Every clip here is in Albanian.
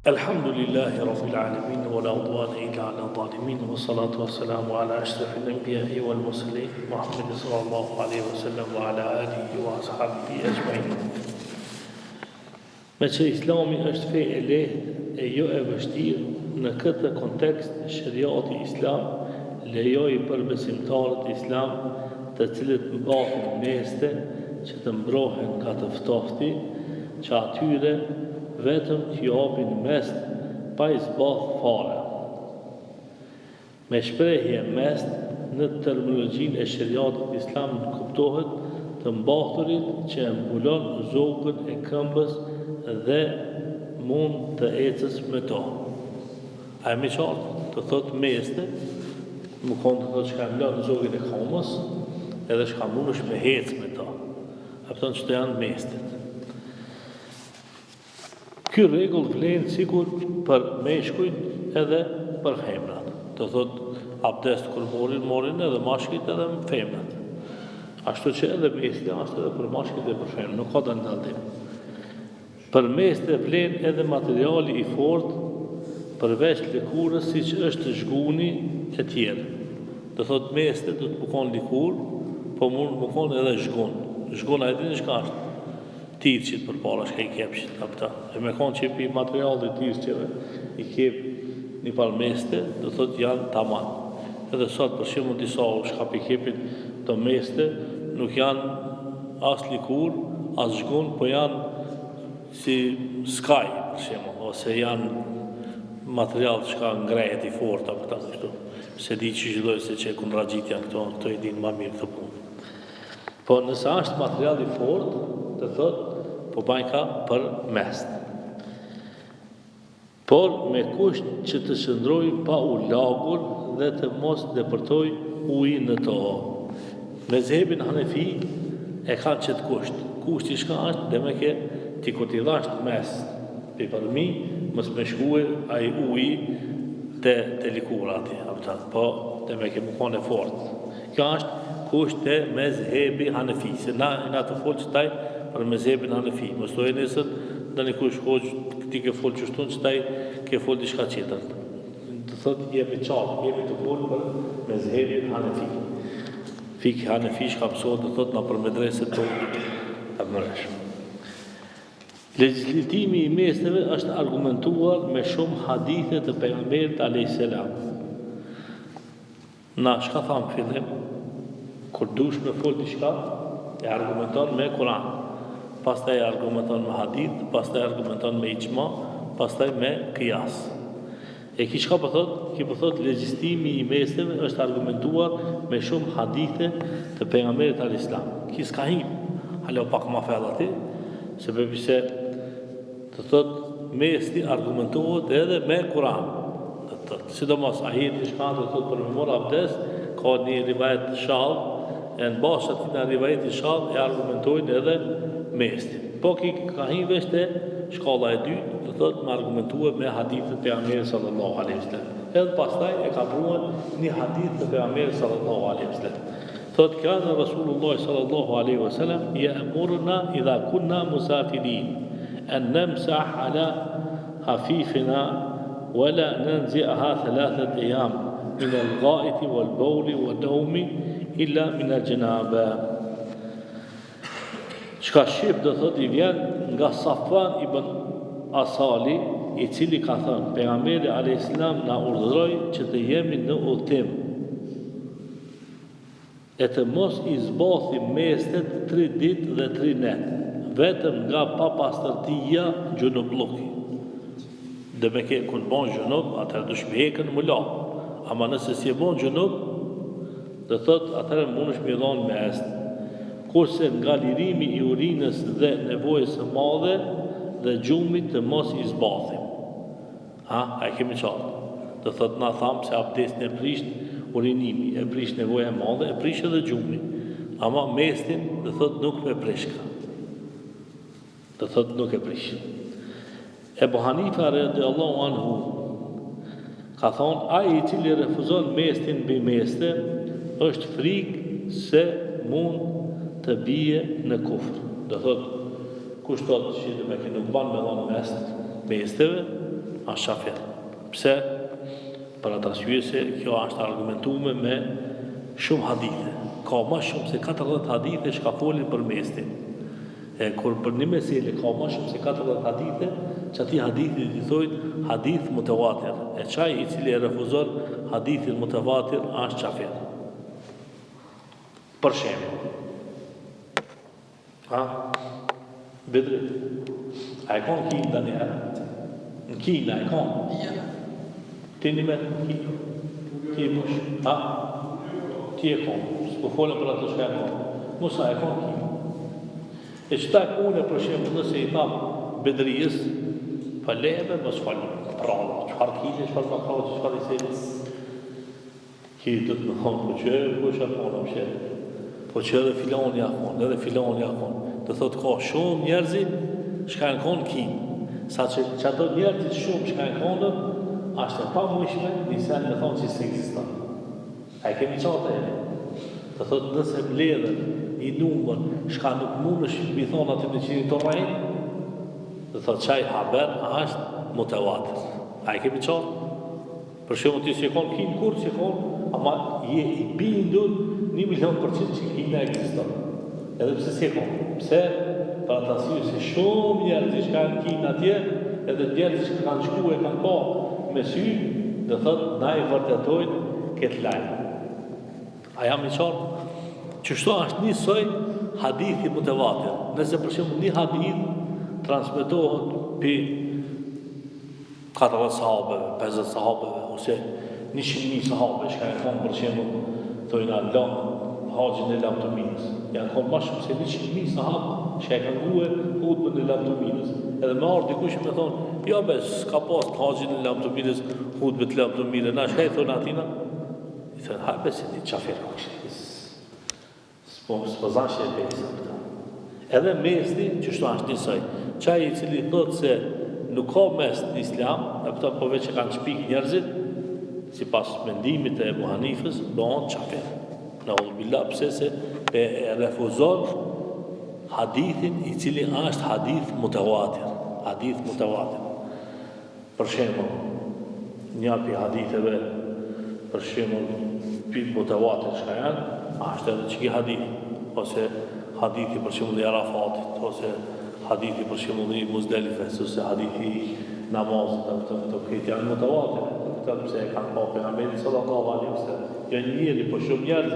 الحمد لله رب العالمين ولا عدوان إلا على الظالمين والصلاة والسلام على أشرف الأنبياء والمرسلين محمد صلى الله عليه وسلم وعلى آله وأصحابه أجمعين. Me që Islami është fe e lehtë e jo e vështirë, në këtë kontekst shariati Islam lejoi për besimtarët Islam, të cilët mbahen meste, që të mbrohen nga të ftofti, që atyre vetëm t'ju japin mest pa i zbath fare. Me shprehje mest në terminologjinë e shariatit Islam kuptohet të mbaturit që e mbulon zogën e këmbës dhe mund të ecës me to. A e me qartë, të thot meste, më konë të thot që ka mbulon zogën e këmbës, edhe që ka mundush me ecë me to. A pëton që të janë mestet. Ky rregull vlen sikur për meshkujt edhe për femrat. Do thot abdest kur morin edhe mashkujt edhe femrat. Ashtu që edhe mesti ashtu edhe për mashkujt dhe për femrat, nuk ka dallim. Për meste vlen edhe materiali i fortë përveç lëkurës siç është zhguni e tjerë. Do thot meste do të bukon likur, po mund të bukon edhe zhgun. Zhguna e dini çka është? Tirqit për para shka i kepshit apëta. E me konë që i materialit tirqeve i kep një palmeste, do thot janë taman. Edhe sot për shumë disa shka për i kepit të meste, nuk janë as likur, as zhgun, po janë si skaj për shumë, ose janë material shka ngrejet i fort apëta. Se di që gjithoj se që e kun ragjit janë këto i din ma mirë këtë punë. Po nësa është material i fort, të thot, po bajnë ka për mest. Por me kusht që të shëndroj pa u lagur dhe të mos depërtoj uji në to. Me zhebin Hanefi e kanë qëtë kusht. Kushti shka është dhe me ke ti kur t'i dhasht mest për përmi, mos me shkue a i uji të likur ati. Po dhe me ke më kone fort. Kjo është kusht e me zhebi Hanefi. Se na të folë që taj për mezhebin Hanefi. Mos thojë nesër dhe një kush hoq ti ke folë qështun që taj ke folë diçka qeter. Të thot jemi qarë, jemi të folë për mezhebin Hanefi. Fik Hanefi shka pësohet të thot në për medreset të të mërësh. Legislitimi i mesteve është argumentuar me shumë hadithe të pejgamberit a.s. Na shka thamë fillim, kur dush me folë diçka, e argumenton me Kur'an. Pastaj argumenton me hadith, pastaj argumenton me ijma, pastaj me qiyas. E ki çka po thot legjistimi i mesteve është argumentuar me shumë hadithe të pejgamberit al-Islam. Ki s'ka him, halo pak ma fell aty, sepse të thot mesti argumentohet edhe me Kur'an. Do thot, sidomos ajeti shka do thot për me mor abdest, ka një rivajet shall, e në basë të në rivajet i shall e argumentojnë edhe mesti. Po ki ka hi vesh të shkalla e dy, të thot me argumentua me hadithet për Pejgamberit sallallahu alaihi wasallam. Edhe pastaj e ka pruan një hadith të Pejgamberit sallallahu alaihi wasallam. Thot kana Rasulullah sallallahu alaihi wasallam ya'muruna idha kunna musafirin an namsah ala hafifina wala nanzi'aha 3 ayyam min al-gha'iti wal-bawli wal-nawmi illa min al-janaba. Çka shqip do thot i vjen nga Safwan ibn Asali, i cili ka thënë pejgamberi alayhis salam na urdhëroi që të jemi në udhtim e të mos i zbathim mestet 3 ditë dhe 3 netë, vetëm nga papastërtia gjunubllëki. Dhe me ke kur bon gjunub, atëherë dush me hekën më la. Ama nëse si e bon gjunub, do thot atëherë mundesh me dhon mest. Kurse nga lirimi i urinës dhe nevojës së madhe dhe gjumit të mos i zbathim. A e kemi qartë. Do thot na thamë se abdestin e prisht urinimi, e prisht nevoja e madhe, e prisht edhe gjumi. Ama mestin do thot nuk me prishka. Do thot nuk e prisht. Ebu Hanifa radiallahu anhu ka thonë, ai i cili refuzon mestin mbi meste, është frikë se mund të bije në kufr. Do thot, kushtot që dhe me ke nuk ban me dhonë mesteve, është qafir. Pse? Për atë arsye se kjo është argumentuar me shumë hadithe. Ka më shumë se 40 hadithe që ka folin për mestin. E kur për një mesele ka më shumë se 40 hadithe, që ati hadithi i thojnë hadith mutawatir. E qaj i cili e refuzon hadithin mutawatir është qafir. Për shembull. Bedri, a e konë kinë da një herë? Në kinë, a e konë? Ti një me në kinë? Ti e push? Ti e konë? S'po folën për ato shka e konë? Musa e konë kinë? E qëta e kone, për shemë, nëse i thamë bedrijës, për lebe, më s'falë prallë, qëfar kile, qëfar më prallë, qëfar i selis. Ki të të më thonë, po që e kush e konë, më shetë. Po që edhe filoni a konë, edhe filoni a konë. Të thotë ka shumë njerëzit, shka në konë kinë. Sa që ato njerëzit shumë shka në konë, ashtë e pa mëshme, njësen me thonë që se eksistan. A e kemi qatë e. Të thotë nëse mbledhen i numër, shka nuk mund është mi thonë aty në qini të rejnë, dhe thotë qaj haber është mutawatir. A e kemi qatë? Për shumë ti si e konë kinë kur, si e konë, ama je i bindur 1.000.000% që kinë e eksiston. Edhe pse si e konë. Pse? Për atë arsye se shumë njerëz që kanë kinë atje, edhe njerëz që kanë shku e kanë pa me sy, dhe thotë na i vërtetojnë këtë lajmë. A jam i qartë? Qështu është njësoj hadithi mutawatir. Nëse për shembull një hadith transmetohet për 40 sahabeve, 50 sahabeve, ose 100.000 sahabe, që ka e konë për shembull, thojnë Allah, haqin e lamtuminës. Janë konë ma shumë se 100.000 sahabe, që e kanë guhe hudbën e lamtuminës. Edhe me ardhë dikush me thonë, ja be, s'ka pas haqin e lamtuminës, hudbët e lamtuminës, na shkaj thonë atina? I thonë, hajbe se ti qafir kështë. S'po zanë që e besa pëta. Edhe mesti, që shtu ashtë njësaj, qaj i cili thotë se nuk ka mes në islam, e pëta po veç e kanë shpik njerëzit, si pas mendimit e Ebu Hanifës, bëhen qafir. Në ullbillah, pëse se e refuzon hadithin i cili është hadith mutawatir. Hadith mutawatir. Për shembull, një për haditheve, për shembull, për mutawatir shka janë, është edhe që ki hadith, ose hadithi për shembull i Arafatit, ose hadithi për shembull i Muzdelifes, ose hadithi i namazit, të këtë janë mutawatir. Këtë pëse e kanë pa pejgamberin sallallahu alaihi wasallam. Jo njëri, po shumë njerëz.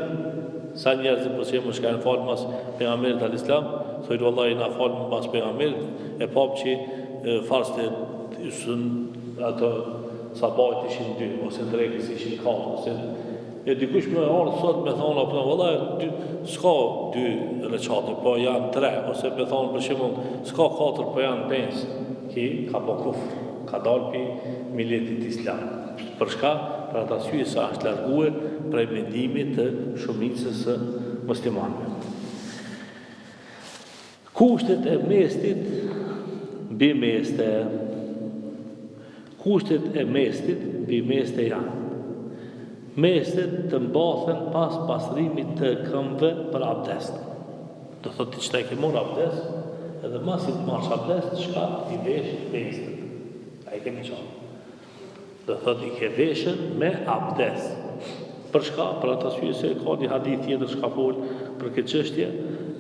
Sa njerëz për shembull që kanë falë mas pejgamberit al-Islam, thonë vallahi na falë mas pejgamberit, e pap që farste ato sabajt ishin 2, ose drekës ishin 4, ose e dikush me ardhë sot me thonë apo vallahi s'ka 2 recate, po janë 3, ose me thonë për shembull s'ka 4, po janë 5, ki ka po kufr, ka dalë pi miletit islam. Për shka? Për atë arsye sa është largue prej mendimit të shumicës së muslimanëve. Kushtet e mestit mbi meste. Kushtet e mestit mbi meste janë. Mestet të mbathen pas pastrimit të këmbëve për abdest. Do thotë ti çta ke marrë abdest, edhe masi të marrësh abdest, shka i vesh mestet. A i kemi qanë. Do thotë i ke veshën me abdest. Për shka? Për atë arsye se ka një hadith tjetër shka folë për këtë çështje,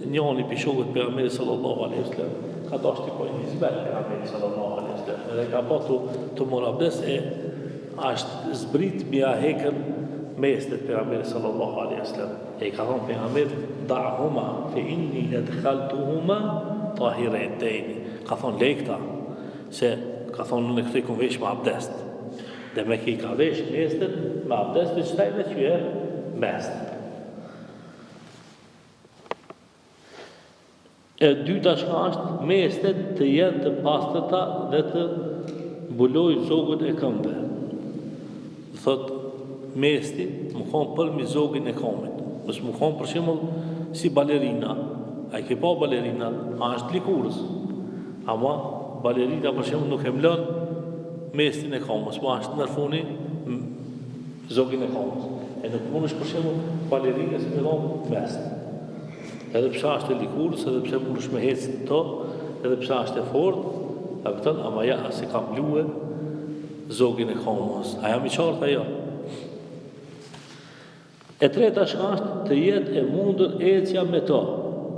njëri pi shokët pejgamberit sallallahu alaihi wasallam ka dashur të bëjë hizmet pejgamberit sallallahu alaihi wasallam. Edhe ka pasur të marrë abdest e është zbrit mja hekën mestet pejgamberit sallallahu alaihi wasallam. E ka thonë pejgamberi da'huma fa inni adkhaltuhuma tahiratayn. Ka thonë lekta se ka thonë në këtë ku vesh me abdest. Dhe me ki ka vesh mestet me abdest dhe qëtaj me që e mestet. E dyta shka është mestet të jenë të pastërta dhe të mbuloj zogën e këmbëve. Thot mesti më konë për mi zogën e këmbët. Mësë më konë për shembull si balerina. A i ke pa balerina, a është likurës. Ama balerina për shembull nuk e mlon mestin e këmbës, po është nërfuni zogën e këmbës. E nuk mund është për shembull balerinës me dhomë mest. Edhe pse është e likurës, edhe pse mund është me hecë të, edhe pse është e fort, ama ja, se ka mblue zogin e komës. A jam I qartë ajo? E treta shka është të jetë e mundur ecja me to.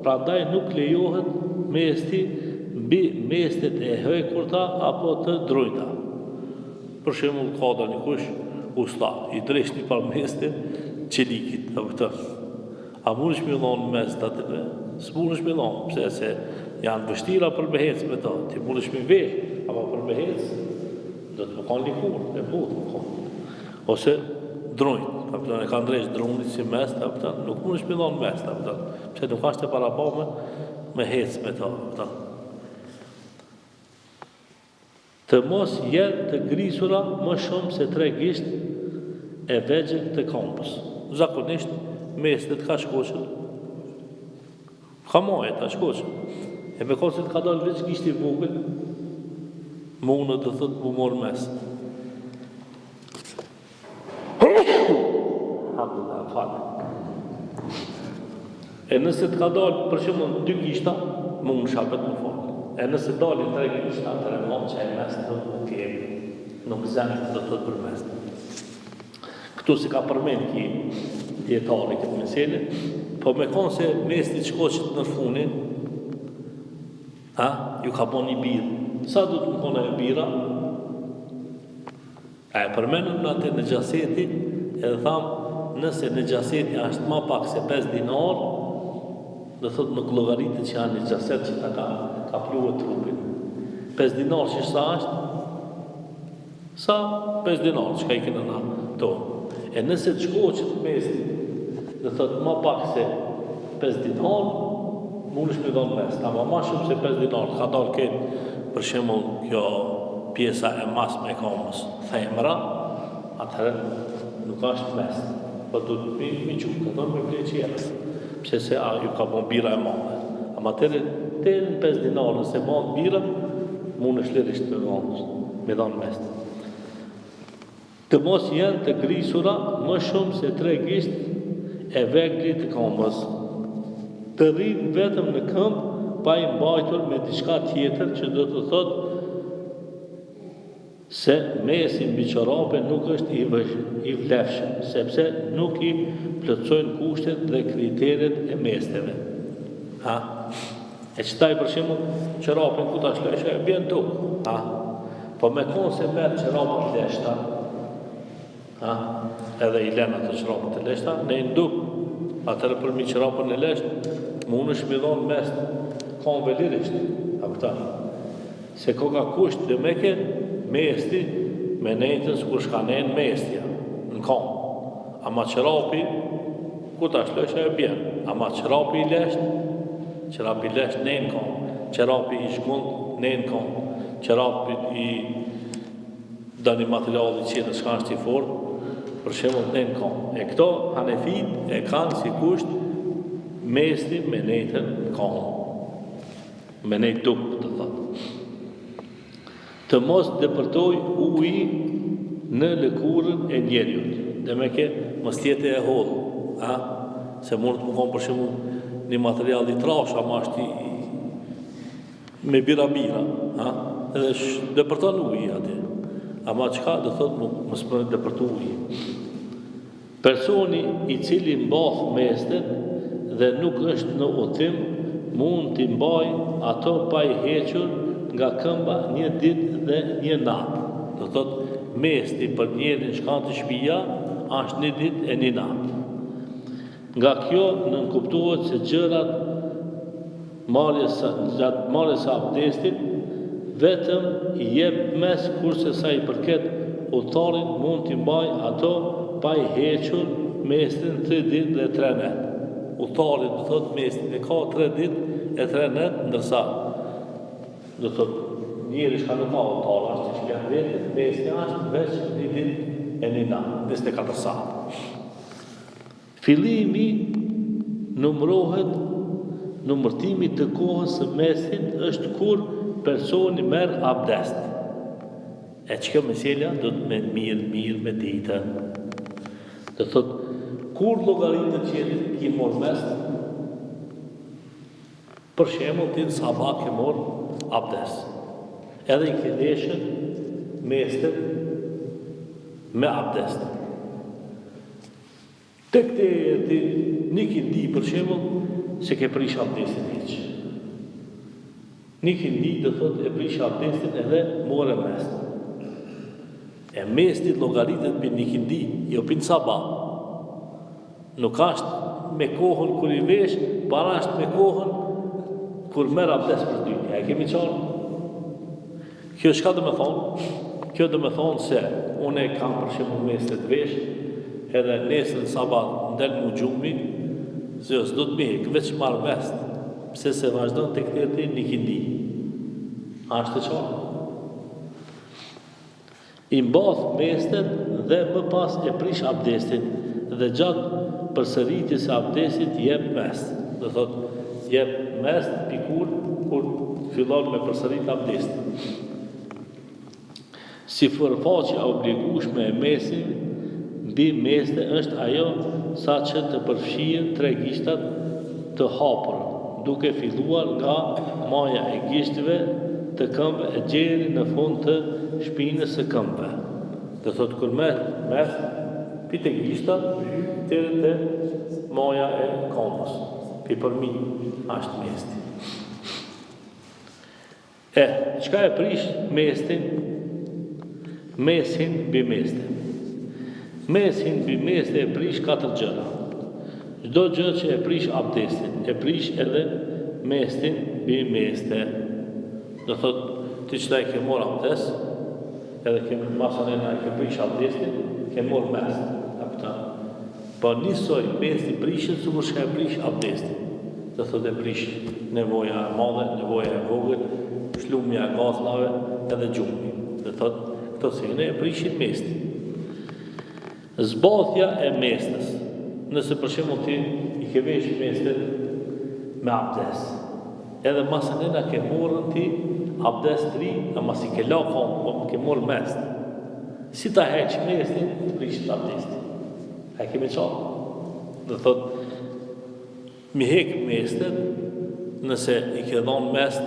Prandaj nuk lejohet mesti mbi mestet e hekurta apo të drujta. Për shembull, ka një kush usta, I dresh një par mestet çelikit, apo a mundesh me dhon mes të atyre? S'mundesh me dhon, pse se janë vështira për me hec me to. Ti mundesh me vesh, apo për me hec do të më kanë likur, e butë. Ose drujt, e kanë dresh drunit si mes, nuk mundesh me dhon mes, pse nuk ashte para pa me hec me to. Të mos jenë të grisura më shumë se 3 gisht e vegjël të kompës. Zakonisht, mestet ka shkoqën. Ka majet, ka shkoqën. E me konë se të ka dalë veç gisht I vogël, më unë të thëtë më morë mes. Alhamdulillah, falë. E nëse të ka dalë, për shumë 2 gishta, më unë shapet më falë. E nëse dalin 3 gishta, të remonë që e mes të nuk jemi, nuk zemë të thëtë për mes. Këtu si ka përmen ki djetari këtë mesele, po me konë se mesti shkoqët në funin, ju ka bon një birë. Sa du të më kone e bira? E përmenëm në atë në gjaseti, edhe thamë, nëse në gjaseti ashtë ma pak se 5 dinar, dhe thëtë nuk logaritit që janë një gjaset që ta ka pluë trupin. 5 dinar që sa ashtë? Sa 5 dinar që ka I kënë në to. E nëse të shkoqët mesti, dhe thëtë ma pak se 5 dinar, mundesh me dhënë mes. Ta ma shumë se 5 dinar, ka dalë këtë, për shembull kjo pjesa e masme e komës, themra, atëherë nuk është mes. Po du të mi qumë, ka thonë me pleqjerë. Pse se ju ka bon bira e madhe. Ama të në 5 dinar, nëse madhe bira, mundesh lirisht me dhënë mes. Të mos jenë të grisura më shumë se 3 gisht e veglit të komës. Të rrinë vetëm në këmbë pa I mbajtur me diçka tjetër që do të thotë se mesi mbi çorape nuk është I vlefshëm, sepse nuk I plotësojnë kushtet dhe kriteret e mesteve. E qëtaj për shembull çorapin ku ta shlosh e bën tokë. Po me konë se merr çorapa të leshta, edhe I lënë ato çorapa të leshta, ne I nduk. Atëherë për mi çorapën e leshtë, mundesh me dhon mes komëve lirisht, se koka kusht dhe meke mesti me nejtës kur shkanen mestja në komë. Ama qërapi, ku ta shlosh e bjen. Ama qërapi I lesht ne në komë. Qërapi I shkund ne në komë. Qërapi I dani materiali qenë shka është I forë, për shembull ne në komë. E këto hanefit e kanë si kusht mesti me nejtën në komë. Me nejtë dukë, të thotë. Të mos depërtoj uji në lëkurën e njerëjut. Dhe me ke mos tjetë e hodhë. Se mund të më konë për shembull një material I trash, ama është me bira. Edhe depërton uji atë. Ama çka do thotë mos më depërtu uji. Personi I cili mbath mestet dhe nuk është në udhtim mund t'i mbaj ato pa I hequr nga këmba një ditë dhe një natë. Do thotë mesti për njerin shkan të shtëpia është një ditë e një natë. Nga kjo nënkuptohet se gjërat marrjes së abdestit vetëm I jep mes kurse sa I përket udhëtarit mund t'i mbaj ato pa I hequr mestin 3 ditë dhe 3 natë. Udhëtarit do thotë mestin e ka 3 ditë e 3 natë, ndërsa do thotë njeri shka nuk ka udhëtar është që janë vetë, mesti është veç një ditë e një natë, 24 saat. Fillimi numërtimi të kohës së mesit është kur personi merr abdest. E çka meselja do të me mirë me ditë. Do thotë kur llogaritë që ti mor mes, për shembull ti sabah ke mor abdest. Edhe I ke leshën mestet me abdest. Tek ti një kindi për shembull se ke prish abdestin hiç. Një kindi do thotë e prish abdestin edhe more mest. E mesti llogaritet për një kindi, jo për sabah. Nuk është me kohën kur i vesh, para është me kohën kur merr abdest për dytja. E kemi qartë? Kjo çka do të thonë? Kjo do të thonë se unë kam për shembull mes të vesh, edhe nesër sabat ndel mu gjumi, se s'do të mihek, veç marrë vest, pse se vazhdon të këtërti një kindi. Ashtë të qartë. I mbath mestet dhe më pas e prish abdestin dhe gjatë përsëritjes së abdestit jep mest. Do thotë, jep mest pikur kur fillon me përsërit abdestin. Si përfaqja obligueshme e mesit mbi meste është ajo sa që të përfshihen 3 gishtat të hapura, duke filluar nga maja e gishtëve të këmbëve e gjeri në fund të shpinës së këmbëve. Do thotë kur mes pite gishtat deri te maja e këmbës. Përmi është mesti. Çka e prish mestin? Mesin mbi meste. Mesin mbi meste e prish 4 gjëra. Çdo gjë që e prish abdestin, e prish edhe mestin mbi meste. Do thotë, ti çdo ke marr abdest, edhe ke masanën ai ke prish abdestin, ke marr mes. Po nisoj mesti prishet sikur shka e prish abdestin. Do thotë e prish nevoja e madhe, nevoja e vogël, shlumja e gazllave edhe gjumi. Do thotë këto sene e prishin mesti. Zbathja e mestës. Nëse për shembull ti i ke vesh mestet me abdest, edhe masanena ke morën ti abdest 3, ama si ke la kom, ke morë mest. Si ta heq mestin, të prishit abdestin. A kemi qartë? Dhe thot, mi hek mestet, nëse i ke dhonë mest,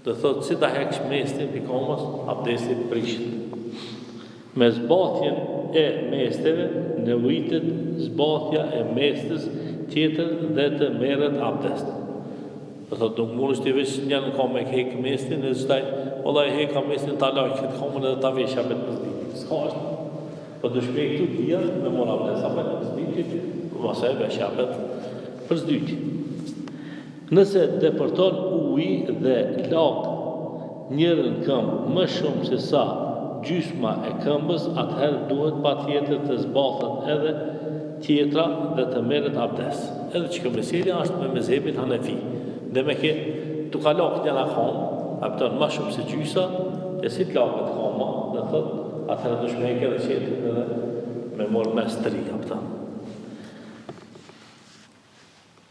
dhe thot, si ta heq mestin, pikomës, abdestit prishit. Me zbathjen e mesteve, nevojitet zbathja e mestës tjetër dhe të merret abdest. Dhe thot, nuk mund është të veç njën ka me hek mestin, dhe zhtaj, ola i heka mestin të alaj, këtë komën edhe të vesha me të pëzditit. Ska është. Po dëshme këtu dhja me mora abdest, apet pëzditit, vasa e vesha apet pëzditit. Nëse depërton uj dhe lak njërën këmbë më shumë se sa gjysma e këmbës, atëherë duhet pa tjetër të zbathet edhe tjetra dhe të merret abdest. Edhe që këmësirja është me mezhebin Hanefi. Dhe me ke të ka lakë njëna komë, apëton ma shumë se gjysa, e si të lakët koma, dhe thot, atëherë dëshme e kërë qetin edhe me morë mes 3, apëton.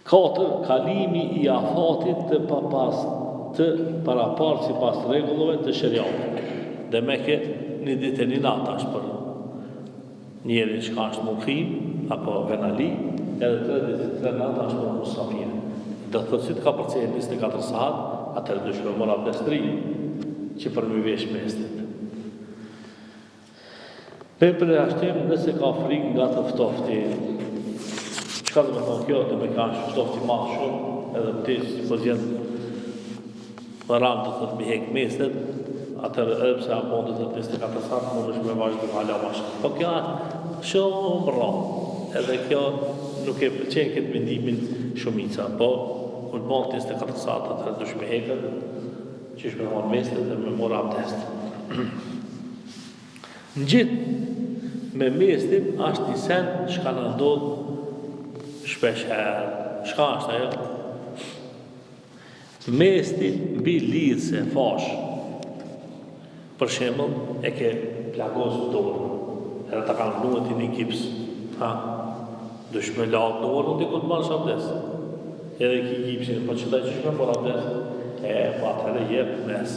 4. Kalimi i afatit të paraparë si pas regullove të shëriatit. Dhe me ke një ditë e një natë është për njeri që ka është mukhim, apo venali, edhe 3 ditë e 3 natë është për musafir. Dhe të si të ka përcejë 24 sahat, atër dushme mora abdestri, që për më vesh mestit. Për ashtim, nëse ka frikë nga të ftofti, qëka dhe me thonë kjo, dhe me ka është ftofti ma shumë, edhe për ti si për gjenë më ramë të të të mihek mestit, atër edhe pse apon të 24 sahat, më nëshme me vazhdu hala ma shumë. Po kjo shumë ramë, edhe kjo nuk e përqenë këtë mendimin shumica, po kur të bon 24 sahat, atër dushme hekët, që shme thonë mestit dhe me mora abdest. Në gjithë, me mestit është një sen shka në ndodhë shpesh herë. Shka është ajo? Mestit mbi lidhse fash. Për shembull, e ke plagosur dorën, edhe ta kanë vënë ti në gips. Dushme la dorën diku të marrësh abdest. Edhe ki gipsin, po që ta qysh me mor abdest, po atëherë jep mes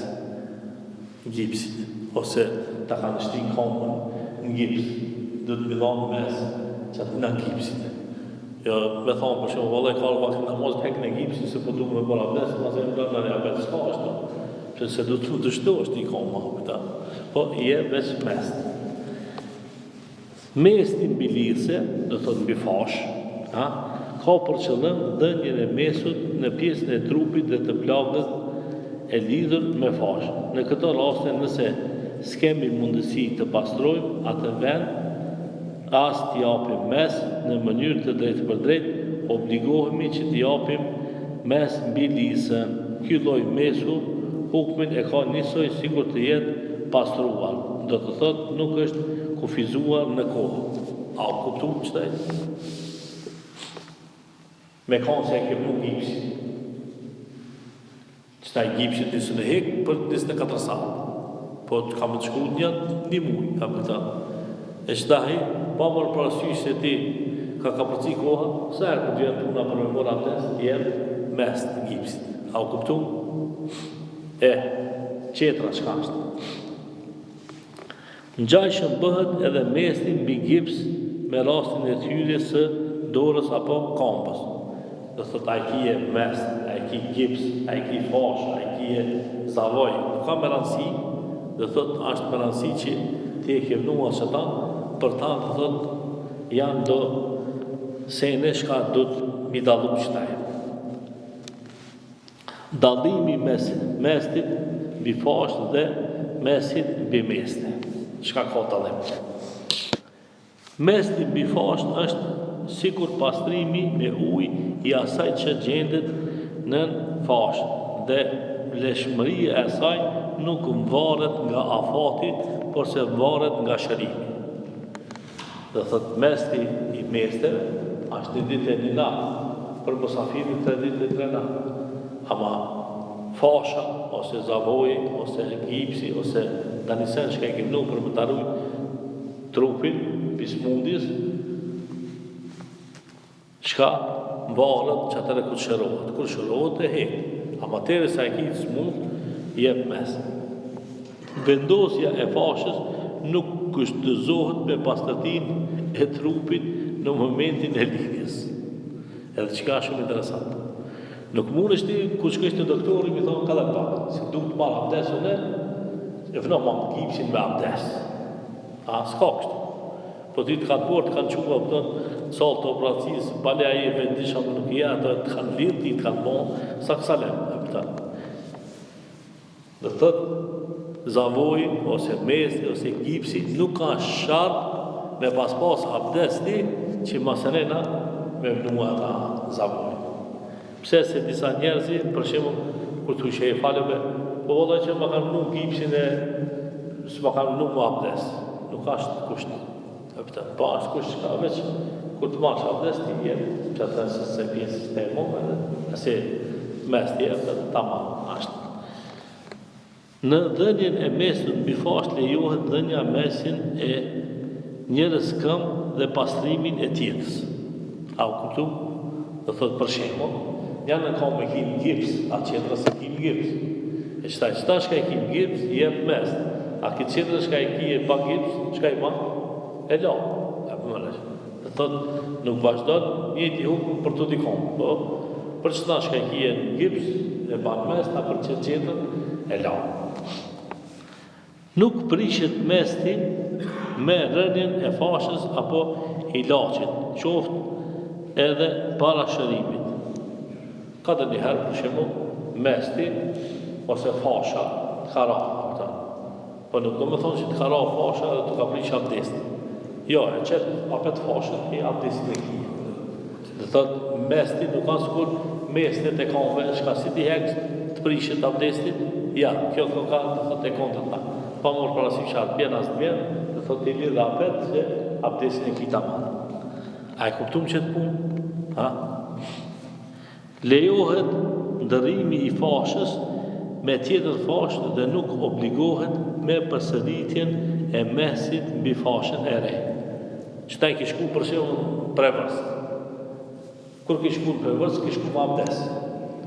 gipsit. Ose ta kanë shti komën në gips, do të vidhon mes që atë në gipsit. Jo, me thonë, për shumë, vëllë e karë vakit në mos të hek në gipsit, se po du me mor abdest, ma se më në reabet s'ka është, se du të dështo është i koma, po je veç mes. Mesti mbi lidhse, do thotë mbi fash, ka për qëllim dhënien e mesut në pjesën e trupit dhe të plagës e lidhur me fash. Në këtë raste, nëse s'kemi mundësi të pastrojmë atë vend, as t'i japim mes në mënyrë të drejtë për drejtë, obligohemi që t'i japim mes mbi lidhsen. Ky lloj mesu hukmin e ka njësoj sikur të jetë pastruar. Do të thotë nuk është kufizuar në kohë. A kuptu qëtaj? Me kanë se e kemë nuk gipsi. Qëtaj gipsi të së në hekë për 24 satë. Po të kam të shku një muj, kam këta. E qëtaj, pa mërë parasysh se ti ka përci koha, sa e këtë vjenë puna për me mora abdes, jenë mes të gipsit. A u kuptu? Qetra qka është? Ngjajshëm bëhet edhe mesti mbi gips me rastin e thyrjes së dorës apo këmbës. Do thotë ai ki e mes, ai ki gips, ai ki fash, ai ki e zavoj. Nuk ka me rëndësi, do thotë është me rëndësi që ti e ke vënuar që ta, për ta do thotë janë do sene shka do të mi dallu qëtaj. Dallimi mes mestit mbi fasht dhe mesit mbi mesti. Çka ka dallim? Mesti mbi fasht është sikur pastrimi me ujë i asaj që gjendet në fasht dhe leshmëria e saj nuk varet nga afati, por se varet nga shërimi. Dhe thot mesti i mesteve është një ditë e një natë, për musafirin 3 ditë e 3 natë. Ama fasha, ose zavoji, ose gipsi, ose danisen që ka e kemnu për më të arruj trupin, pismundis, qka varet që atëre këtë shërohet. Këtë shërohet e hekë, ama tere sa e kitë smund, jep mes. Vendosja e fashës nuk kushtëzohet me pastërtin e trupit në momentin e lidhjes. Edhe qka shumë interesant. Nuk mund është ti, ku shkësh të doktori, mi thonë ka dhe pak, si du të marë abdes o ne, e vëna ma më gipsin me abdes. S'ka kështë. Po ti të kanë bërë, të kanë quva, pëtën, salë të operacis, bale aje e vendisha më nuk jetë, të kanë lidhë, ti të kanë bon, sa kësalem, pëtën. Dhe thëtë, zavoj, ose mesti, ose gipsi, nuk ka shartë me pas abdes ti, që masenena me vënua ta zavoj. Pse se disa njerëzi, për shembull, kur të shej faleve, po valla që më kanë vënë gipsin e s'ma kanë vënë më abdes. Nuk ka kusht. Po as kusht ka veç kur të marrësh abdes ti je çfarë se pjesë e mëve, se mes ti është tamam ashtu. Në dhënien e mesut mbi fasht lejohet dhënia mesin e njërës këmbë dhe pastrimin e tjetës. A u kuptu? Do thot për shembull, janë në kam e kim gips, a qetra se kim gips. E qëta shka e kim gips, jep mes. A këtë qetra shka e ki e pa gips, shka i ma? E la. Dhe thot, nuk vazhdon njëti hukëm për të dikon. Po, për qëta shka e ki e gips, e pa mes, a për qetra, e la. Nuk prishet mesti me rënien e fashës apo ilaqit, qoftë edhe para shërimit. Ka dhe njëherë, për shembull, mesti ose fasha të kara. Po nuk do me thonë që të kara fasha dhe të ka prish abdestin. Jo, e qëtë apet fashën i abdestin e kije. Dhe thotë, mesti nuk ka sikur mestet e kanve, shka si ti hekës të prishet abdestin, ja, kjo ka të thotë e kontë të ta. Pa mërë parasysh atë bjen as të bjen, dhe thotë i lidhe apet që abdestin e kita marë. A e kuptum që të punë? Lejohet ndërrimi i fashës me tjetër fashë dhe nuk obligohet me përsëritjen e mesit mbi fashën e re. Qëta i kishku për shembull prevërs. Kur kishku prevërs, kishku më abdes.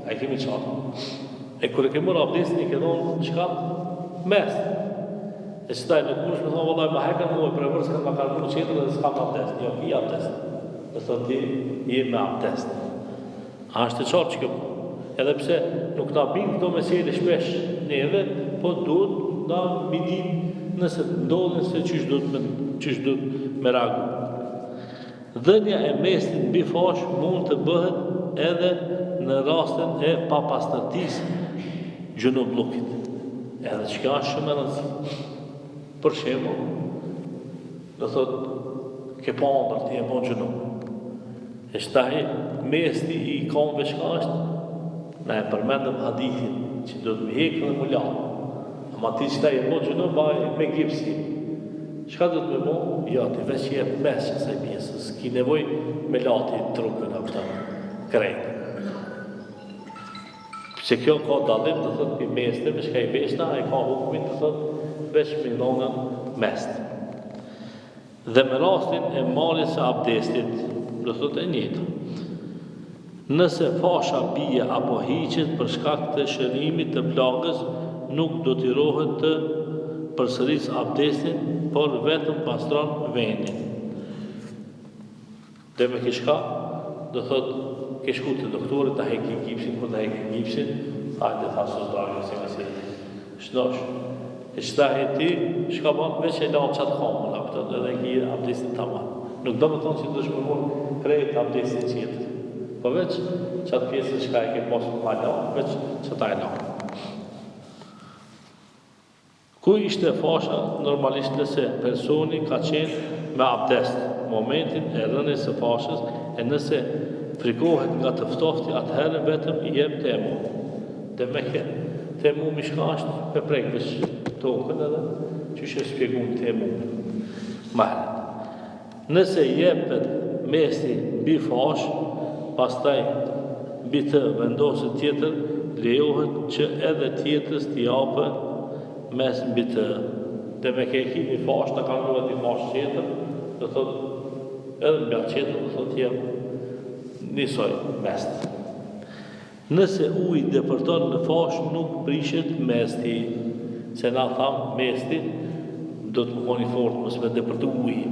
A i kemi qatë. E kur e ke mërë abdesin, i ke donë qëka? Mes. E qëta i nuk mërsh me thonë, vëllaj, ma hekën mu e prevërs, kanë ma karmu qetër dhe s'ka më abdes. Jo, ki abdes. Dhe thot ti, je me abdes. A është të qarë që këmë. Edhe pse nuk na bin këto mesele shpesh neve, po duhet na midin nëse ndodhin se çish do të me reagu. Dhënia e mestit mbi fash mund të bëhet edhe në rastin e papastërtisë gjunubllukit. Edhe çka është shumë e rëndësishme. Për shembull, do thotë ke pa ëndër ti e bon gjunub. E shtahi mesti i konve çka është, na e përmendëm hadithin që do të më hekë dhe më la. Ama ti që ta e bon gjunub me gipsi. Çka do të më bon? Ja, ti veç je mes që se pjesës. Ki nevoj me lati trupin e këta krejt. Se kjo ka dalim të thot për mestë, me shka i veshta, e ka hukmin të thot veç me nonën mest. Dhe me rastin e marrjes së abdestit, do thot e njëjtë. Nëse fasha bie apo hiqet për shkak të shërimit të plagës, nuk do t'i rohet të përsëris abdestin, por vetëm pastron vendin. Dhe me kishka, do thot, kishku të doktorit të heki gipsin, kur të heki gipsin, hajde tha së zdravjë, si me si shnosh. E qëtahe ti, shka ban, veç e lanë qatë kamën, apëtët, edhe ki abdestin të manë. Nuk do më tonë që të shpërmur krejt abdestin qëtër. Po veç, qatë pjesën shka e ke posë më lanë, veç qëta e lanë. Ku ishte fasha normalisht nëse personi ka qenë me abdest, momentin e rënies së fashës, e nëse frikohet nga të ftofti, atëherë vetëm i jep temum. Dhe me ke temum i shka është me prekës tokën edhe që shë spjegun temum mahlet. Nëse jepet mesi bi fash, pastaj bi të vendosit tjetër, lejohet që edhe tjetës t'i japë mes mbi të. Dhe me ke ki një fash, të kanë duhet një fash tjetër, dhe thot, edhe mbi atë tjetër, dhe thot jem njësoj mest. Nëse uji depërton në fash, nuk prishet mesti, se na tham mesti, do të më koni fort, mësë me depërtu uji.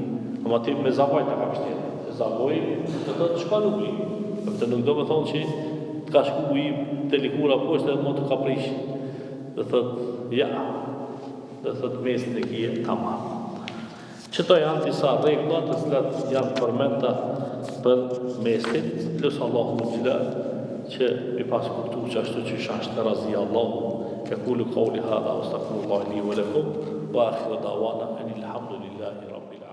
Ama ti me zavoj të kam shtetë, se zavoj, dhe thot, shka nuk uji. Dhe nuk do me thonë që të ka shku uji të likura poshtë edhe më të ka prish. Dhe thot, ja, dhe thot mesin e kje tamam. Qëto janë disa regla të cilat janë përmenda për mesin, lësë Allahu më gjilë, që mi pas kuptu që ashtu që shashtë razi Allahu, e kulu kauli hadha, astaghfirullahi li wa lakum, wa akhiru dawana, anilhamdulillahi rabbil alamin.